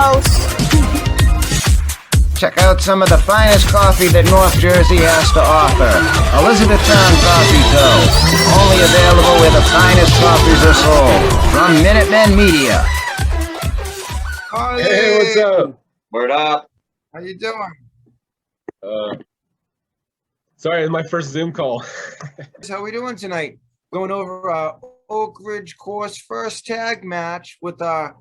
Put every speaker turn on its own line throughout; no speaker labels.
house.
Check out some of the finest coffee that North Jersey has to offer. Elizabethtown Coffee Co. Only available where the finest coffees are sold. From MinuteMen Media.
Harley.
Hey, what's up?
Word up. How you doing?
Sorry, it's my first Zoom call.
How we doing tonight? Going over our Oak Ridge course first tag match with our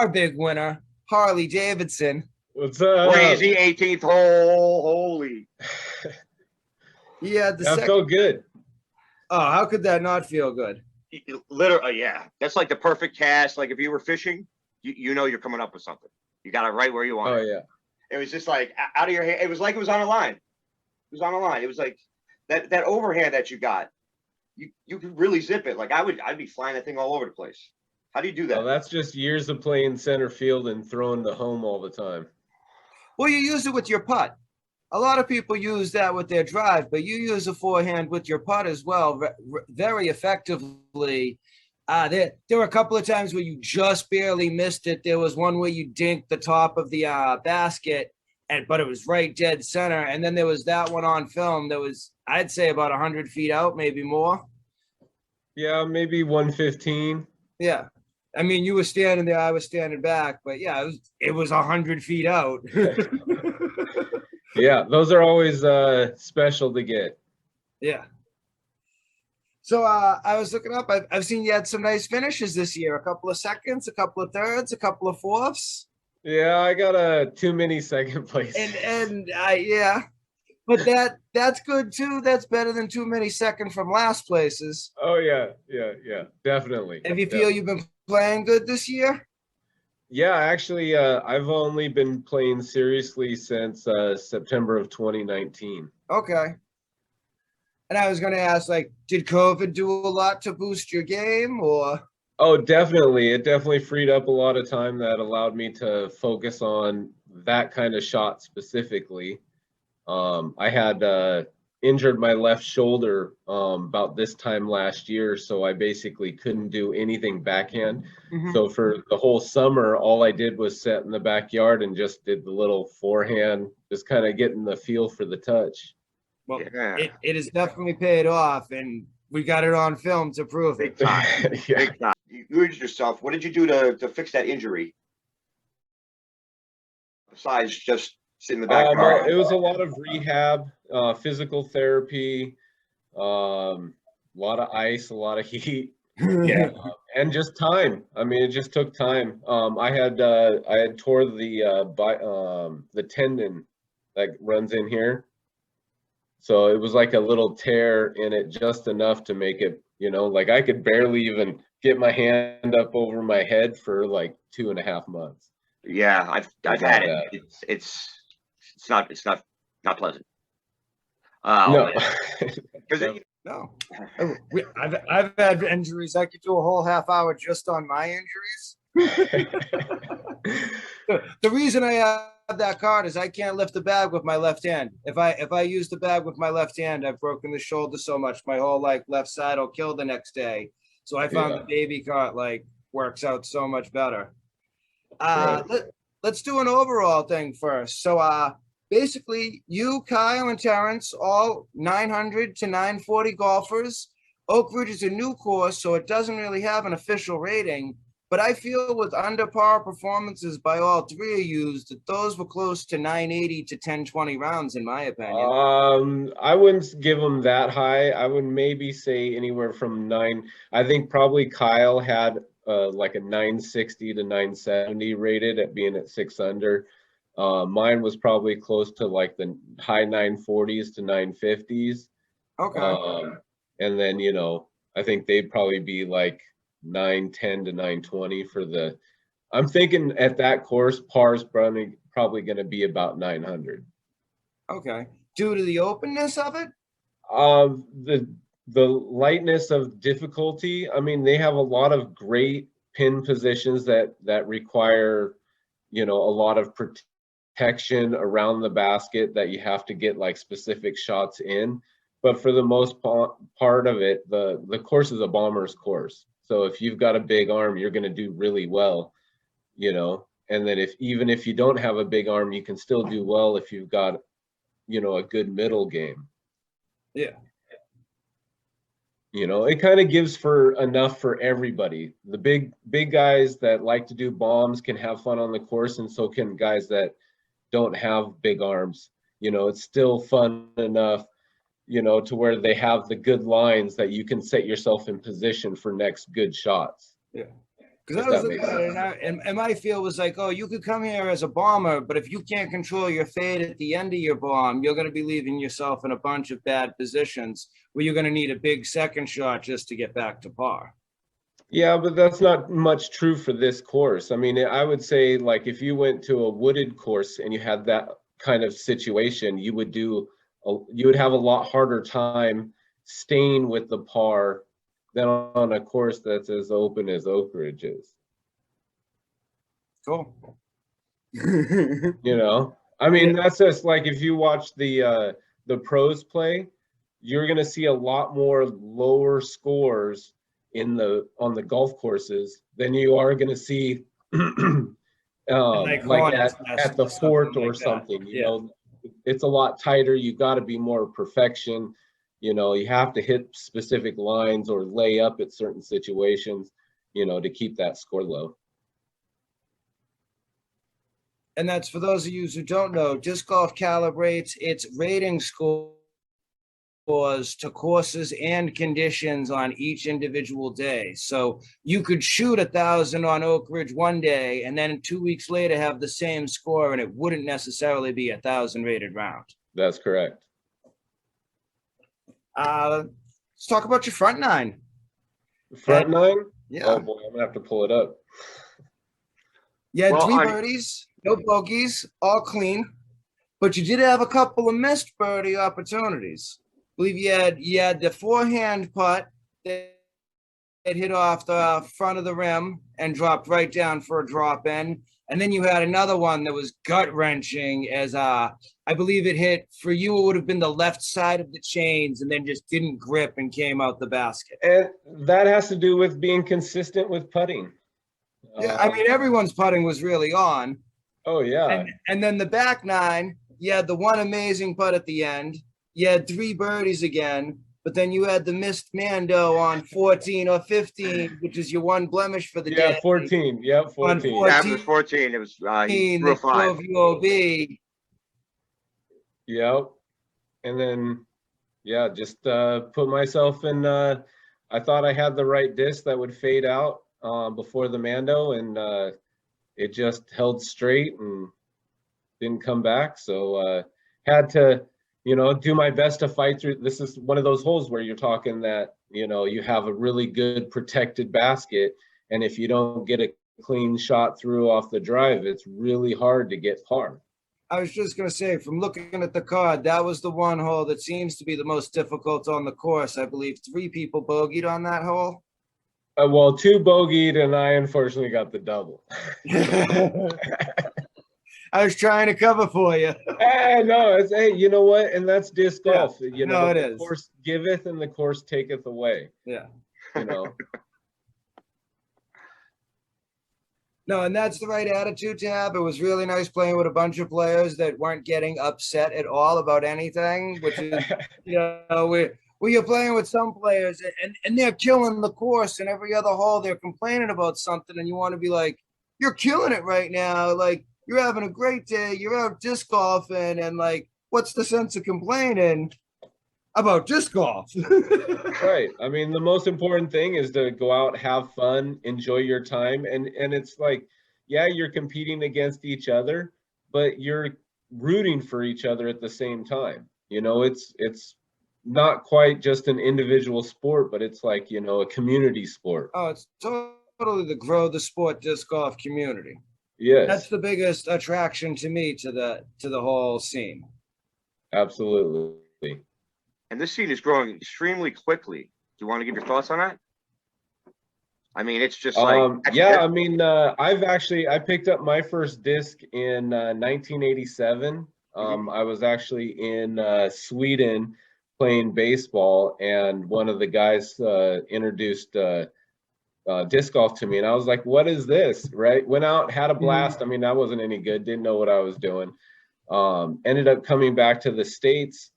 big winner, Harley Davidson.
What's up?
Crazy 18th hole. Holy.
Yeah,
That felt good.
Oh, how could that not feel good?
Literally, yeah. That's like the perfect cast. Like if you were fishing, you know you're coming up with something. You got it right where you want it.
Oh, yeah.
It was just like out of your hand. It was like it was on a line. It was on a line. It was like that overhand that you got. You could really zip it. Like I'd be flying that thing all over the place. How do you do that?
Well, that's just years of playing center field and throwing the home all the time.
Well, you use it with your putt. A lot of people use that with their drive, but you use a forehand with your putt as well, very effectively. There were a couple of times where you just barely missed it. There was one where you dinked the top of the basket, but it was right dead center. And then there was that one on film that was, I'd say, about 100 feet out, maybe more.
Yeah, maybe 115.
Yeah. I mean, you were standing there, I was standing back, but yeah, it was 100 feet out.
Yeah, those are always special to get.
Yeah. So I was looking up. I've seen you had some nice finishes this year. A couple of seconds, a couple of thirds, a couple of fourths.
Yeah, I got a too many second place.
Yeah, but that's good too. That's better than too many second from last places.
Oh yeah, definitely.
If you feel you've been playing good this year?
Yeah, actually, I've only been playing seriously since September of 2019.
Okay. And I was going to ask, like, did COVID do a lot to boost your game, or?
Oh, definitely. It definitely freed up a lot of time that allowed me to focus on that kind of shot specifically. I had injured my left shoulder about this time last year, so I basically couldn't do anything backhand.
Mm-hmm.
So for the whole summer, all I did was sit in the backyard and just did the little forehand, just kind of getting the feel for the touch.
Well,
Yeah.
it has definitely paid off, and we got it on film to prove it.
Big time.
Yeah.
Big time. You injured yourself. What did you do to fix that injury? Besides just sit in the backyard.
Well, it was a lot of rehab, physical therapy, a lot of ice, a lot of heat.
Yeah.
And just time. I mean, it just took time. I had tore the tendon that runs in here, so it was like a little tear in it, just enough to make it, like I could barely even get my hand up over my head for like 2.5 months.
Yeah, I've had it. It's not pleasant.
No.
No, I've had injuries. I could do a whole half hour just on my injuries. The reason I have that card is I can't lift the bag with my left hand. If I use the bag with my left hand, I've broken the shoulder so much my whole left side will kill the next day. So I found the baby cart works out so much better. Let's do an overall thing first. So basically, you, Kyle, and Terrence, all 900 to 940 golfers. Oak Ridge is a new course, so it doesn't really have an official rating. But I feel with under par performances by all three of you, that those were close to 980 to 1020 rounds, in my opinion.
I wouldn't give them that high. I would maybe say anywhere from 9. I think probably Kyle had like a 960 to 970 rated at being at 6 under. Mine was probably close to like the high 940s to 950s.
Okay.
And then, I think they'd probably be like 910 to 920 for the. I'm thinking at that course, par's probably going to be about 900.
Okay. Due to the openness of it?
The lightness of difficulty. I mean, they have a lot of great pin positions that require, a lot of protection around the basket that you have to get like specific shots in. But for the most part of it, the course is a bomber's course. So if you've got a big arm, you're going to do really well, and that even if you don't have a big arm, you can still do well if you've got, you know, a good middle game.
Yeah.
You know, it kind of gives for enough for everybody. The big guys that like to do bombs can have fun on the course, and so can guys that don't have big arms. You know, it's still fun enough, you know, to where they have the good lines that you can set yourself in position for next good shots.
Yeah. Because I was looking at it, and my feel was like, oh, you could come here as a bomber, but if you can't control your fade at the end of your bomb, you're going to be leaving yourself in a bunch of bad positions where you're going to need a big second shot just to get back to par.
Yeah, but that's not much true for this course. I mean, I would say, like, if you went to a wooded course and you had that kind of situation, you would have a lot harder time staying with the par than on a course that's as open as Oak Ridge is.
Cool.
You know, I mean, that's just like if you watch the pros play, you're going to see a lot more lower scores on the golf courses than you are going to see like at the fort or something. You know, it's a lot tighter. You got to be more perfection. You know, you have to hit specific lines or lay up at certain situations, you know, to keep that score low.
And that's for those of you who don't know, disc golf calibrates its rating scores to courses and conditions on each individual day. So you could shoot 1,000 on Oak Ridge one day and then 2 weeks later have the same score, and it wouldn't necessarily be 1,000 rated round.
That's correct.
Let's talk about your front nine.
Front nine?
Yeah.
Oh boy, I'm gonna have to pull it up.
You had 3 birdies, no bogeys, all clean, but you did have a couple of missed birdie opportunities. I believe you had the forehand putt that hit off the front of the rim and dropped right down for a drop in. And then you had another one that was gut wrenching as I believe it hit for you. It would have been the left side of the chains and then just didn't grip and came out the basket.
And that has to do with being consistent with putting.
Yeah, I mean, everyone's putting was really on.
Oh yeah.
And then the back nine, you had the one amazing putt at the end. You had 3 birdies again, but then you had the missed Mando on 14 or 15, which is your one blemish for the day.
14. Yeah, 14.
Yeah, it was 14. It was he threw a 5.
UOB.
Yep. And then, yeah, just put myself in. I thought I had the right disc that would fade out before the Mando, and it just held straight and didn't come back. So had to, you know, do my best to fight through. This is one of those holes where you're talking that, you know, you have a really good protected basket, and if you don't get a clean shot through off the drive, it's really hard to get par.
I was just going to say, from looking at the card, that was the one hole that seems to be the most difficult on the course. I believe 3 people bogeyed on that hole.
Well, 2 bogeyed, and I unfortunately got the double.
I was trying to cover for you.
No, it's, hey, you know what? And that's disc golf.
Yeah,
you know,
it
the
is.
course giveth and the course taketh away.
Yeah.
You know.
No, and that's the right attitude to have. It was really nice playing with a bunch of players that weren't getting upset at all about anything, which is, you know, where you're playing with some players and they're killing the course, and every other hole they're complaining about something, and you want to be like, you're killing it right now. Like, you're having a great day. You're out disc golfing, and like, what's the sense of complaining about disc golf?
Right. I mean, the most important thing is to go out, have fun, enjoy your time. And it's like, yeah, you're competing against each other, but you're rooting for each other at the same time. You know, it's not quite just an individual sport, but it's like, you know, a community sport.
Oh, it's totally the grow the sport disc golf community.
Yes.
That's the biggest attraction to me to the whole scene.
Absolutely.
And this scene is growing extremely quickly. Do you want to give your thoughts on that? I mean, it's just like
yeah. I mean, I picked up my first disc in 1987. I was actually in Sweden playing baseball, and one of the guys introduced disc golf to me, and I was like, what is this? Right? Went out, had a blast. I mean, that wasn't any good. Didn't know what I was doing. Ended up coming back to the States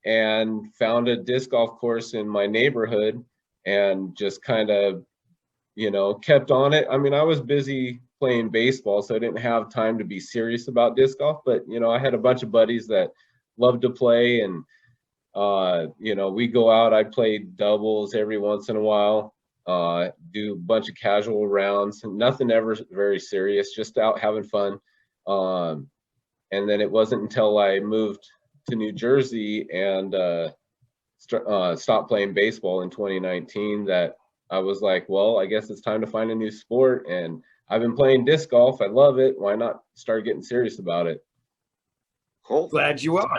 and found a disc golf course in my neighborhood and just kind of, you know, kept on it. I mean, I was busy playing baseball, so I didn't have time to be serious about disc golf, but, you know, I had a bunch of buddies that loved to play, and, you know, we go out, I play doubles every once in a while, do a bunch of casual rounds, nothing ever very serious, just out having fun. And then it wasn't until I moved to New Jersey and stopped playing baseball in 2019 that I was like, well, I guess it's time to find a new sport. And I've been playing disc golf. I love it. Why not start getting serious about it?
Cool. Glad you are.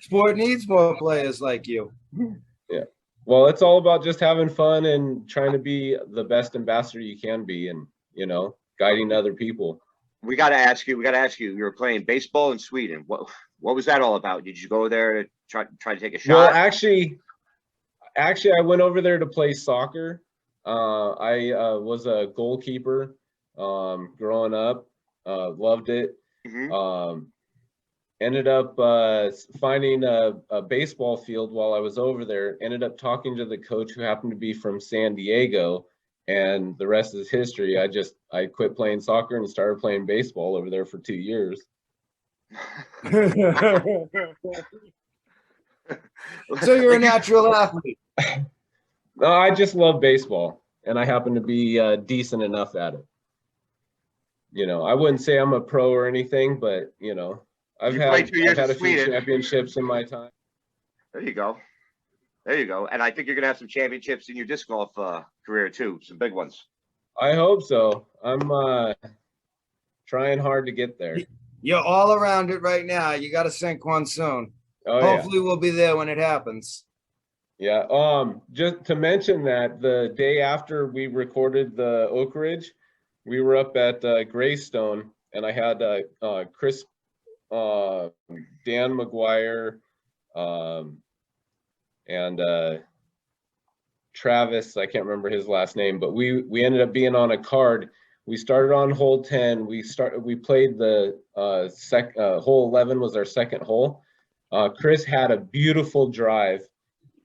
Sport needs more players like you.
Yeah. Well, it's all about just having fun and trying to be the best ambassador you can be, and, you know, guiding other people.
We got to ask you, you were playing baseball in Sweden. What was that all about? Did you go there to try to take a shot?
Well, actually, I went over there to play soccer. I was a goalkeeper growing up. Loved it. Ended up finding a baseball field while I was over there. Ended up talking to the coach, who happened to be from San Diego. And the rest is history. I quit playing soccer and started playing baseball over there for 2 years.
So you're a natural athlete.
No, I just love baseball, and I happen to be decent enough at it. You know, I wouldn't say I'm a pro or anything, but, you know, I've had a few championships in my time.
There you go. There you go. And I think you're going to have some championships in your disc golf career too. Some big ones.
I hope so. I'm trying hard to get there.
You're all around it right now. You got to sink one soon.
Oh,
hopefully we'll be there when it happens.
Yeah. Just to mention that the day after we recorded the Oak Ridge, we were up at Greystone, and I had Chris, Dan McGuire, and Travis, I can't remember his last name, but we ended up being on a card. We started on hole 10. We played the hole 11 was our second hole. Chris had a beautiful drive.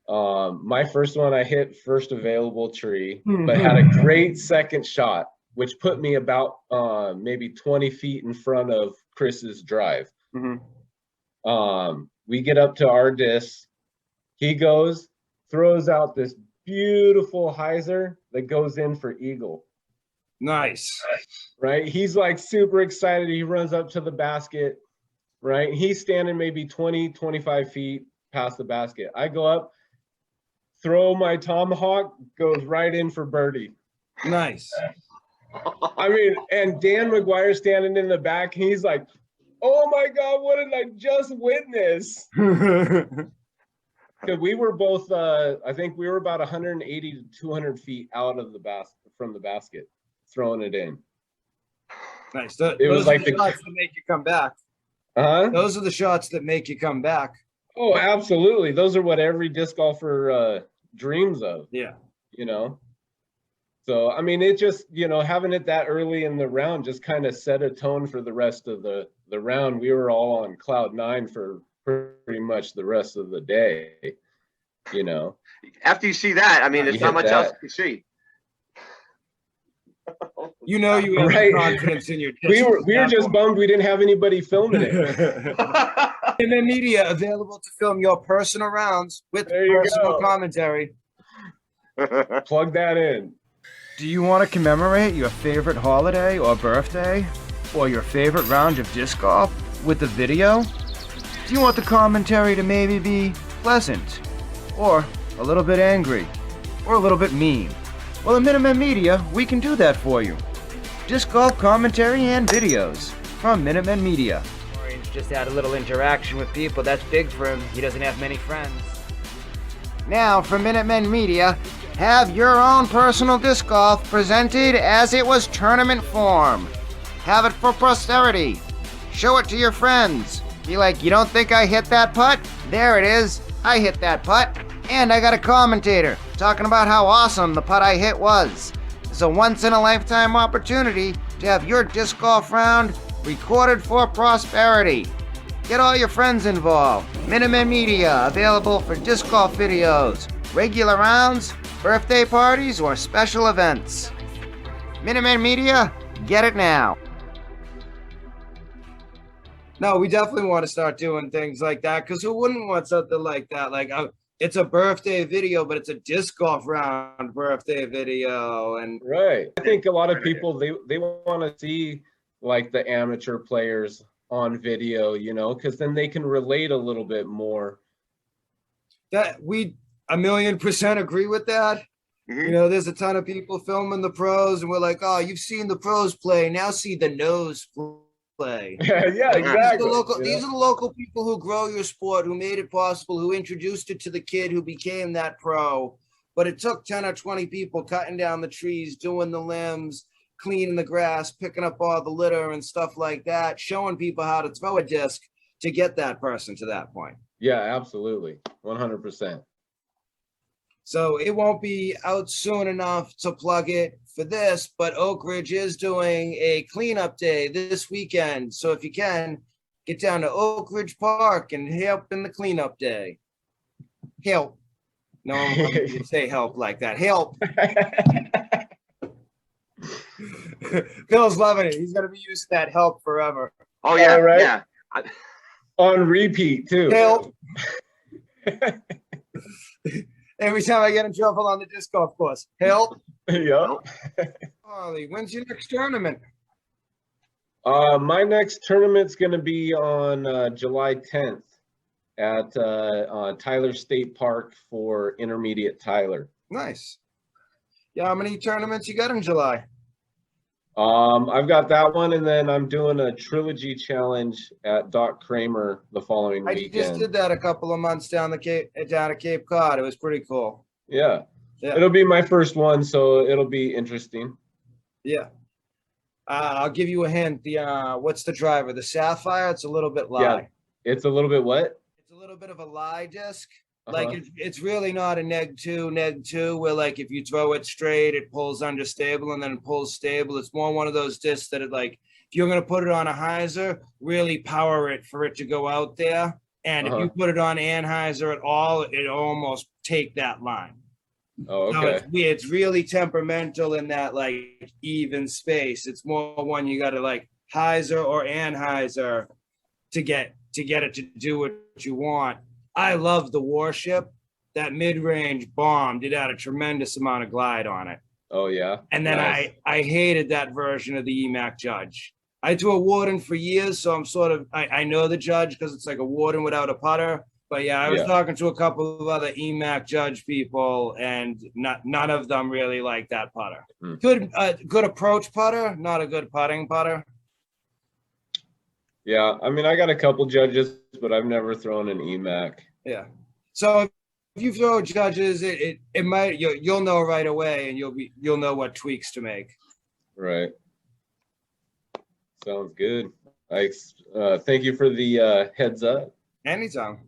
My first one, I hit first available tree, but had a great second shot, which put me about maybe 20 feet in front of Chris's drive. We get up to our disc. He goes, throws out this beautiful hyzer that goes in for eagle.
Nice.
Right? He's like super excited. He runs up to the basket, right? He's standing maybe 20, 25 feet past the basket. I go up, throw my tomahawk, goes right in for birdie.
Nice.
I mean, and Dan McGuire standing in the back, he's like, oh my God, what did I just witness? Because we were both, I think we were about 180 to 200 feet out of the from the basket, throwing it in.
Nice.
It was like the
shots that make you come back. Those are the shots that make you come back.
Oh, absolutely. Those are what every disc golfer dreams of.
Yeah.
You know? So, I mean, it just, you know, having it that early in the round just kind of set a tone for the rest of the round. We were all on cloud 9 for pretty much the rest of the day, you know.
After you see that, I mean, there's not much else to see.
You know, you have confidence in your.
We were just bummed we didn't have anybody filming it.
MinuteMen Media available to film your personal rounds with personal commentary.
Plug that in.
Do you want to commemorate your favorite holiday or birthday? Or your favorite round of disc golf with a video? Do you want the commentary to maybe be pleasant? Or a little bit angry? Or a little bit mean? Well, at MinuteMen Media, we can do that for you. Disc golf commentary and videos from MinuteMen Media.
He's just had a little interaction with people. That's big for him. He doesn't have many friends.
Now, for MinuteMen Media, have your own personal disc golf presented as it was tournament form. Have it for posterity. Show it to your friends. Be like, you don't think I hit that putt? There it is. I hit that putt.
And I got a commentator talking about how awesome the putt I hit was. It's a once-in-a-lifetime opportunity to have your disc golf round recorded for prosperity. Get all your friends involved. MinuteMen Media, available for disc golf videos, regular rounds, birthday parties, or special events. MinuteMen Media, get it now.
No, we definitely want to start doing things like that, because who wouldn't want something like that? Like, it's a birthday video, but it's a disc golf round birthday video. And
Right. I think a lot of people, they want to see like the amateur players on video, you know, because then they can relate a little bit more.
that we 1,000,000% agree with that.
Mhm.
You know, there's a ton of people filming the pros, and we're like, oh, you've seen the pros play, now see the nos play.
Yeah, exactly.
These are the local people who grow your sport, who made it possible, who introduced it to the kid who became that pro. But it took 10 or 20 people cutting down the trees, doing the limbs, cleaning the grass, picking up all the litter and stuff like that, showing people how to throw a disc to get that person to that point.
Yeah, absolutely. 100%.
So it won't be out soon enough to plug it for this, but Oak Ridge is doing a cleanup day this weekend. So if you can, get down to Oak Ridge Park and help in the cleanup day. Help. No one wants to say help like that. Help. Bill's loving it. He's going to be using that help forever.
Oh yeah,
All right.
yeah.
On repeat too.
Help. Every time I get in trouble on the disc golf course. Help.
Yeah.
Harley, when's your next tournament?
My next tournament's gonna be on July 10th at Tyler State Park for Intermediate Tyler.
Nice. Yeah, how many tournaments you got in July?
I've got that one, and then I'm doing a trilogy challenge at Doc Kramer the following
I
weekend.
just did that a couple of months down at Cape Cod. It was pretty cool.
Yeah.
Yeah.
It'll be my first one, so it'll be interesting.
Yeah. I'll give you a hint. The what's the driver? The Sapphire. It's a little bit lie.
Yeah. It's a little bit what?
It's a little bit of a lie disc.
Uh-huh.
Like it's really not a neg two, where like if you throw it straight, it pulls understable and then it pulls stable. It's more one of those discs that it like, if you're gonna put it on a hyzer, really power it for it to go out there. And if you put it on anhyzer at all, it almost take that line.
Oh,
So
okay.
it's really temperamental in that like even space. It's more one you got to like hyzer or anhyzer to get it to do what you want. I love the Warship. That mid-range bomb did add a tremendous amount of glide on it.
Oh yeah.
And then
Nice.
I hated that version of the EMAC Judge. I threw a Warden for years, so I'm sort of I know the Judge because it's like a Warden without a putter. But yeah, I was talking to a couple of other EMAC Judge people, and none of them really like that putter. Good approach putter, not a good putting putter.
Yeah, I mean, I got a couple judges, but I've never thrown an EMAC.
Yeah. So if you throw Judges, it might you'll know right away, and you'll know what tweaks to make.
Right. Sounds good. Thank you for the heads up.
Anytime.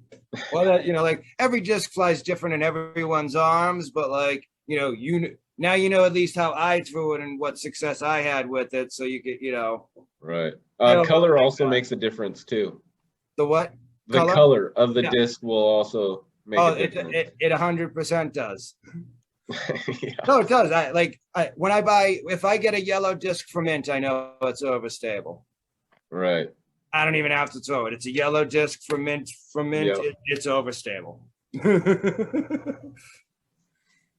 Well, like every disc flies different in everyone's arms, but like, now you know at least how I threw it and what success I had with it. So you could,
Right.
don't
Color
like
also
that.
makes a difference too.
the what?
The color of the
Yeah.
disc will also make
Oh,
a difference.
it 100% does.
Yeah.
No, it does. If I get a yellow disc from Mint, I know it's overstable.
Right.
I don't even have to throw it. It's a yellow disc from Mint.
Yep.
It's overstable.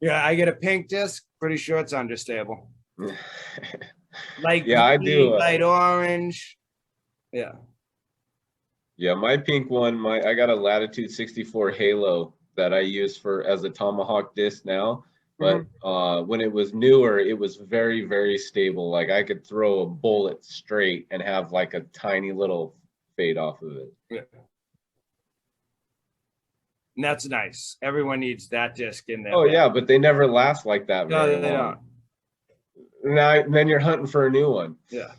Yeah, I get a pink disc. Pretty sure it's understable. Like
Yeah, I do.
light orange. Yeah.
Yeah, my pink one, I got a Latitude 64 Halo that I use as a tomahawk disc now. But when it was newer, it was very, very stable. Like I could throw a bullet straight and have like a tiny little fade off of it.
Yeah. And that's nice. Everyone needs that disc in there.
Oh yeah, but they never last like that.
No,
very
they
long.
don't.
Now, then you're hunting for a new one.
Yeah.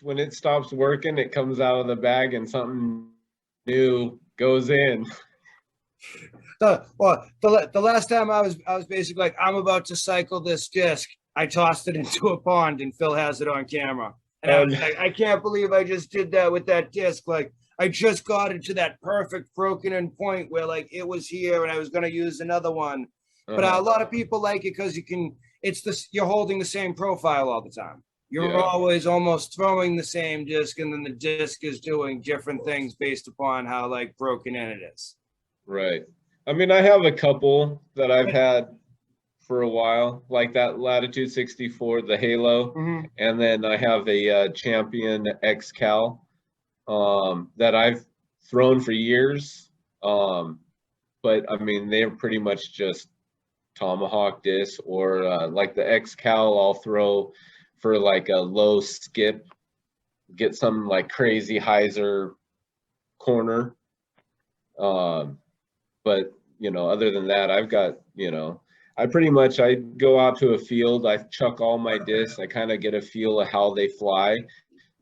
When it stops working, it comes out of the bag and something new goes in.
The last time I was basically like, I'm about to cycle this disc. I tossed it into a pond, and Phil has it on camera. And I was like, I can't believe I just did that with that disc. Like, I just got it to that perfect broken in point where like it was here, and I was gonna use another one. But a lot of people like it because you're holding the same profile all the time. You're always almost throwing the same disc, and then the disc is doing different things based upon how like broken in it is.
Right. I mean, I have a couple that I've had for a while, like that Latitude 64, the Halo, and then I have a Champion X-Cal that I've thrown for years. But I mean, they're pretty much just tomahawk discs, or like the X-Cal I'll throw for like a low skip, get some like crazy hyzer corner. But you know, other than that, I've got, you know, I go out to a field, I chuck all my discs, I kind of get a feel of how they fly,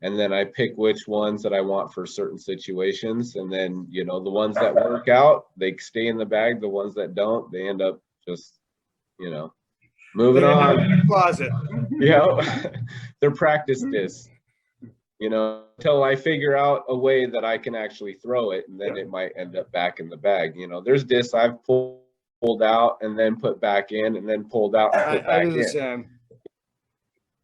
and then I pick which ones that I want for certain situations. And then, you know, the ones that work out, they stay in the bag. The ones that don't, they end up just, you know, moving on.
In the closet.
Yeah, they're practice discs, you know, until I figure out a way that I can actually throw it, and then it might end up back in the bag. You know, there's discs I've pulled out and then put back in, and then pulled out and put back in. So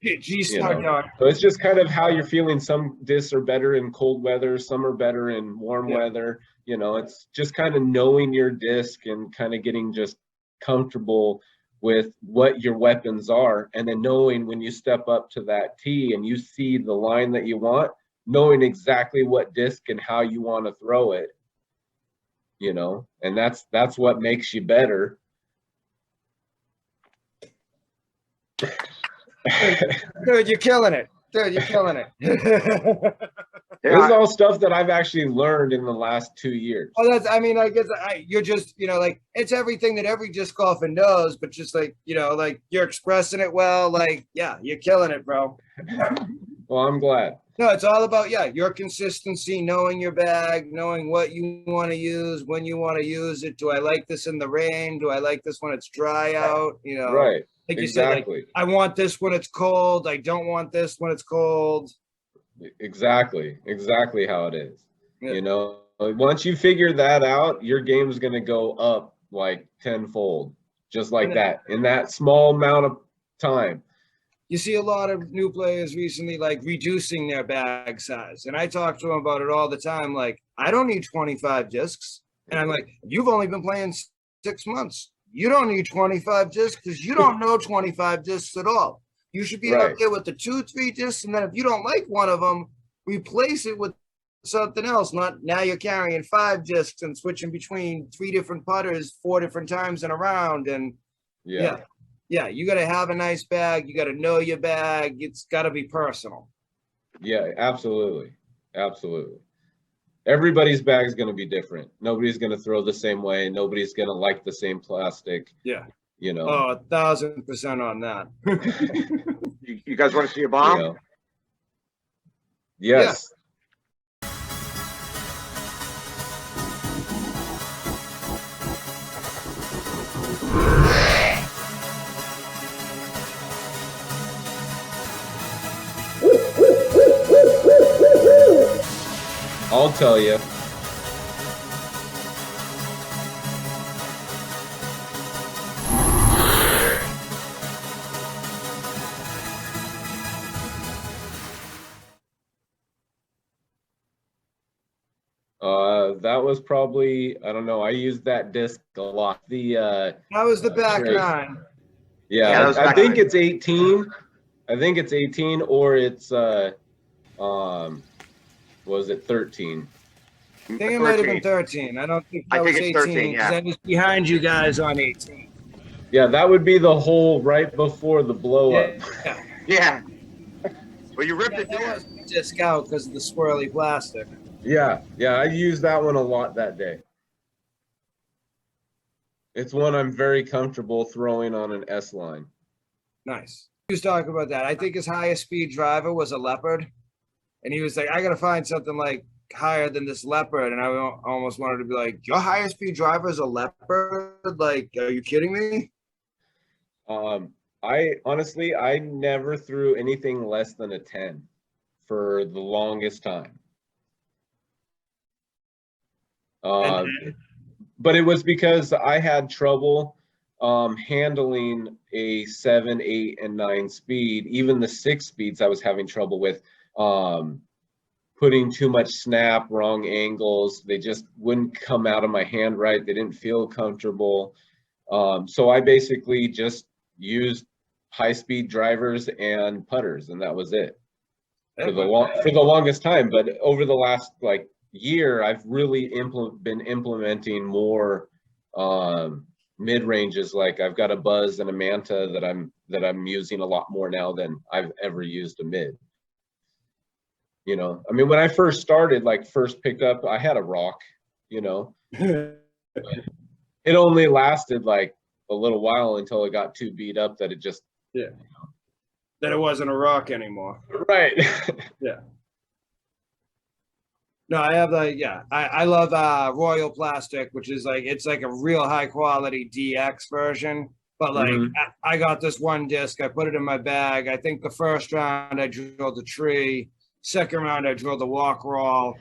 it's just kind of how you're feeling. Some discs are better in cold weather, some are better in warm weather. You know, it's just kind of knowing your disc and kind of getting just comfortable with what your weapons are, and then knowing when you step up to that tee and you see the line that you want, knowing exactly what disc and how you want to throw it, you know, and that's what makes you better.
Dude, you're killing it. Dude, you're killing it.
This is all stuff that I've actually learned in the last 2 years.
Oh, I mean, I guess you're just, you know, like, it's everything that every disc golfer knows, but just like, you know, like, you're expressing it well. Like, yeah, you're killing it, bro.
Well, I'm glad.
No, it's all about, your consistency, knowing your bag, knowing what you want to use, when you want to use it. Do I like this in the rain? Do I like this when it's dry out? You know,
right.
Like you said, like, I want this when it's cold. I don't want this when it's cold.
Exactly how it is. You know, once you figure that out, your game is going to go up like tenfold, just like that, in that small amount of time.
You see a lot of new players recently like reducing their bag size, and I talk to them about it all the time. Like, I don't need 25 discs, and I'm like, you've only been playing 6 months. You don't need 25 discs because you don't know 25 discs at all. You should be out there with the 2-3 discs, and then if you don't like one of them, replace it with something else. Not now you're carrying 5 discs and switching between 3 different putters 4 different times in a round. And you got to have a nice bag. You got to know your bag. It's got to be personal.
Yeah, absolutely. Everybody's bag is going to be different. Nobody's going to throw the same way. Nobody's going to like the same plastic.
Yeah.
You know.
Oh, 1,000% on that.
You guys want to see a bomb?
You know. Yes. Yeah. I'll tell you. That was probably, I don't know, I used that disc a lot. That
was the back 9.
Yeah, I think it's 18. I think it's 18, or it's was it 13?
I think it might have been 13. I don't think that was 18 because I was behind you guys on 18.
Yeah, that would be the hole right before the blow up.
Yeah. Well, you ripped it
there.
That
was disc out because of the swirly plastic.
Yeah, I used that one a lot that day. It's one I'm very comfortable throwing on an S line.
Nice. He was talking about that. I think his highest speed driver was a Leopard. And he was like, I got to find something like higher than this leopard, and I almost wanted to be like, your highest speed driver is a leopard? Like, are you kidding me?
I honestly, I never threw anything less than a 10 for the longest time. But it was because I had trouble handling a 7, 8, and 9 speed. Even the 6 speeds I was having trouble with, putting too much snap, wrong angles. They just wouldn't come out of my hand right. They didn't feel comfortable. So I basically just used high-speed drivers and putters, and that was it for the longest time. But over the last like year, I've really been implementing more mid-ranges. Like I've got a Buzz and a Manta that I'm using a lot more now than I've ever used a mid. You know, I mean, when I first started, like first picked up, I had a Rock, you know. It only lasted like a little while until it got too beat up that it just,
yeah, that it wasn't a Rock anymore.
Right.
Yeah. No, I have like, yeah, I love Royal Plastic, which is like, it's like a real high quality DX version. But like, I got this one disc, I put it in my bag. I think the first round I drilled a tree. Second round I drilled a walk roll.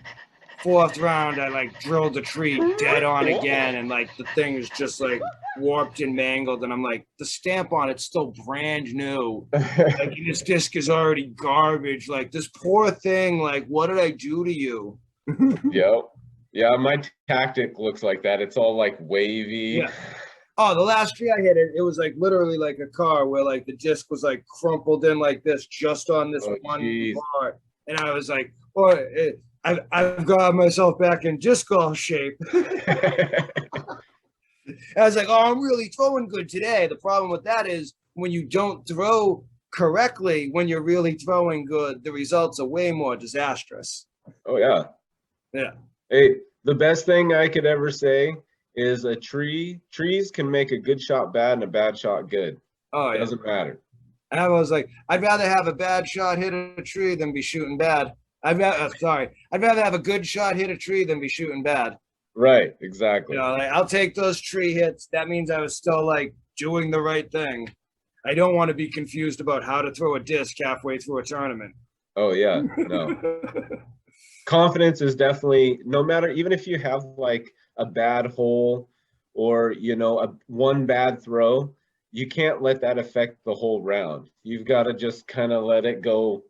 Fourth round I like drilled the tree dead on again, and like the thing is just like warped and mangled, and I'm like, the stamp on it's still brand new. Like this disc is already garbage. Like this poor thing, like what did I do to you?
Yep. Yeah, my tactic looks like that. It's all like wavy.
Yeah. Oh, the last tree I hit, it was like literally like a car where like the disc was like crumpled in like this just on this one part. And I was like, boy, I've got myself back in disc golf shape. I was like, oh, I'm really throwing good today. The problem with that is when you don't throw correctly, when you're really throwing good, the results are way more disastrous.
Oh, yeah.
Yeah.
Hey, the best thing I could ever say is trees can make a good shot bad and a bad shot good.
Oh,
it
yeah.
Doesn't matter.
And I was like, I'd rather have a bad shot hit a tree than be shooting bad. I'd rather have a good shot hit a tree than be shooting bad.
Right, exactly.
You know, like, I'll take those tree hits. That means I was still like doing the right thing. I don't want to be confused about how to throw a disc halfway through a tournament.
Oh yeah, no. Confidence is definitely, no matter, even if you have like a bad hole or, you know, one bad throw, you can't let that affect the whole round. You've got to just kind of let it go.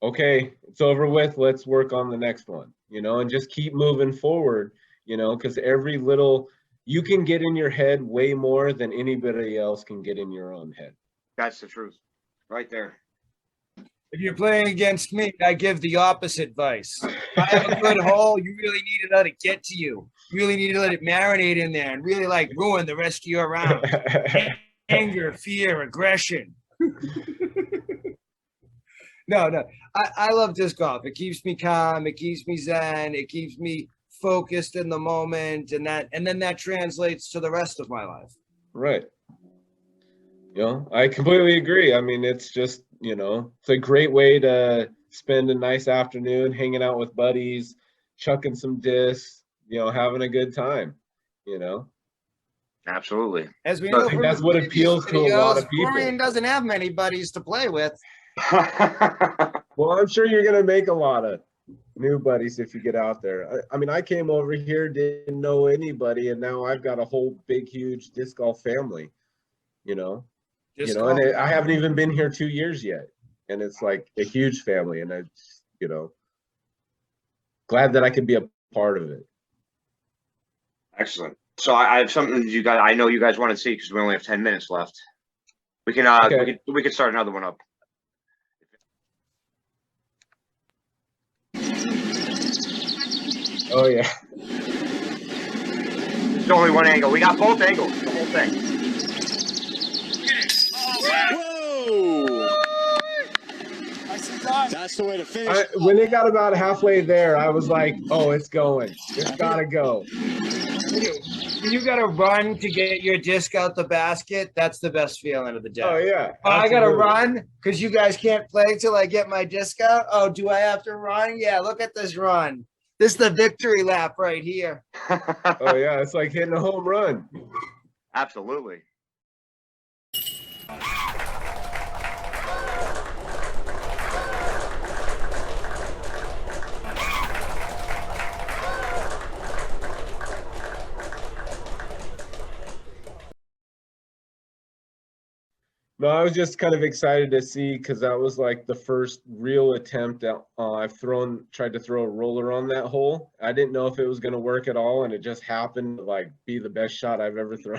Okay, it's over with. Let's work on the next one, you know, and just keep moving forward, you know, because every little, you can get in your head way more than anybody else can get in your own head.
That's the truth right there.
If you're playing against me, I give the opposite advice. If I have a good hole, you really need to let it get to you. You really need to let it marinate in there and really like ruin the rest of your round. Anger, fear, aggression. No. I love disc golf. It keeps me calm. It keeps me zen. It keeps me focused in the moment, and then that translates to the rest of my life.
Right. You know, I completely agree. I mean, it's just, you know, it's a great way to spend a nice afternoon hanging out with buddies, chucking some discs, you know, having a good time, you know.
Absolutely.
As we
know, that's what appeals to a lot of people.
Vorian doesn't have many buddies to play with.
Well, I'm sure you're going to make a lot of new buddies if you get out there. I mean, I came over here, didn't know anybody, and now I've got a whole big, huge disc golf family, you know. And I haven't even been here 2 years yet, and it's like a huge family, and I, you know, glad that I could be a part of it.
Excellent. So I have something you guys, I know you guys want to see because we only have 10 minutes left. We can we can start another one up.
Oh yeah.
There's only one angle. We got both angles, the whole thing.
Whoa! That's the way to finish.
When it got about halfway there, I was like, oh, it's going. It's gotta go.
When you gotta run to get your disc out the basket, that's the best feeling of the day.
Oh yeah.
Oh, I gotta run because you guys can't play till I get my disc out. Oh, do I have to run? Yeah, look at this run. This is the victory lap right here.
Oh yeah, it's like hitting a home run.
Absolutely.
No, I was just kind of excited to see because that was like the first real attempt at I've tried to throw a roller on that hole. I didn't know if it was going to work at all, and it just happened to like be the best shot I've ever thrown.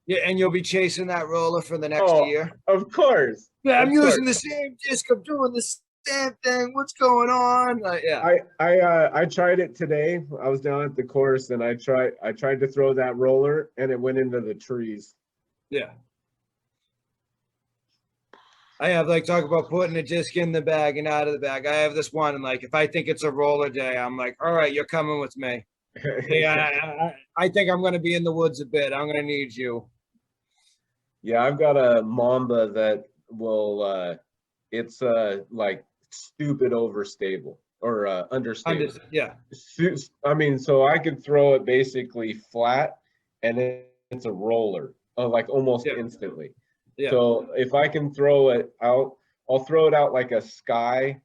Yeah, and you'll be chasing that roller for the next year.
Of course.
Yeah, I'm
Of
using
course.
the same disc. I'm doing the same thing. What's going on? Yeah.
I tried it today. I was down at the course and I tried to throw that roller and it went into the trees.
Yeah. I have like talk about putting a disc in the bag and out of the bag. I have this one, and like if I think it's a roller day, I'm like, all right, you're coming with me. Yeah, I think I'm gonna be in the woods a bit. I'm gonna need you.
Yeah, I've got a Mamba that will it's like stupid overstable or understable.
Yeah.
I mean, so I could throw it basically flat and it's a roller, like almost instantly.
Yeah.
So if I can throw it out, I'll throw it out like a sky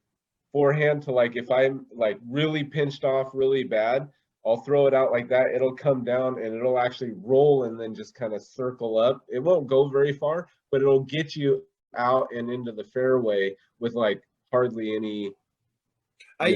forehand to like if I'm like really pinched off really bad, I'll throw it out like that. It'll come down and it'll actually roll and then just kind of circle up. It won't go very far, but it'll get you out and into the fairway with like hardly any.
I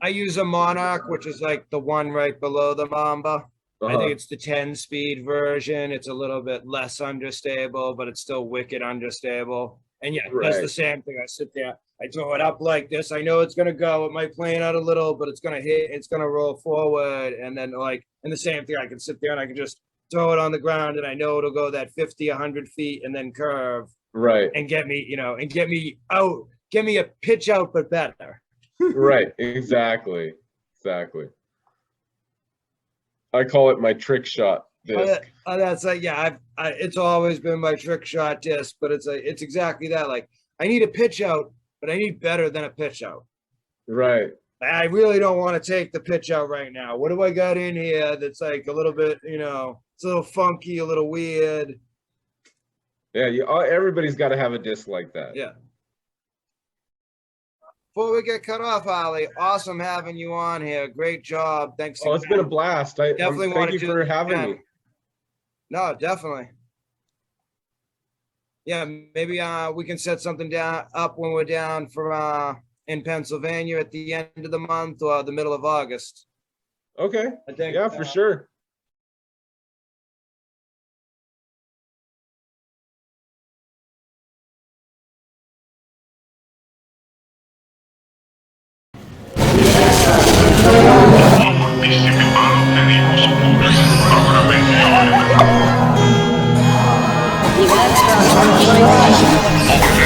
use a Monarch, which is like the one right below the Mamba. I think it's the 10-speed version. It's a little bit less understable, but it's still wicked understable. And yeah, that's the same thing. I sit there, I throw it up like this. I know it's gonna go. It might plane out a little, but it's gonna hit. It's gonna roll forward, and then like, and the same thing. I can sit there and I can just throw it on the ground, and I know it'll go that 50, 100 feet, and then curve.
Right.
And get me, and get me out. Get me a pitch out, but better.
Right. Exactly. I call it my trick shot disc.
That's like, yeah, it's always been my trick shot disc, but it's exactly that. Like, I need a pitch out, but I need better than a pitch out.
Right.
I really don't want to take the pitch out right now. What do I got in here that's like a little bit, it's a little funky, a little weird.
Yeah, everybody's got to have a disc like that.
Yeah. Before we get cut off, Harley, awesome having you on here. Great job. Thanks.
Oh, it's been a blast. Thank you for having me.
No, definitely. Yeah, maybe we can set something up when we're down for in Pennsylvania at the end of the month or the middle of August.
Okay.
I think.
Yeah, for sure.
Diverso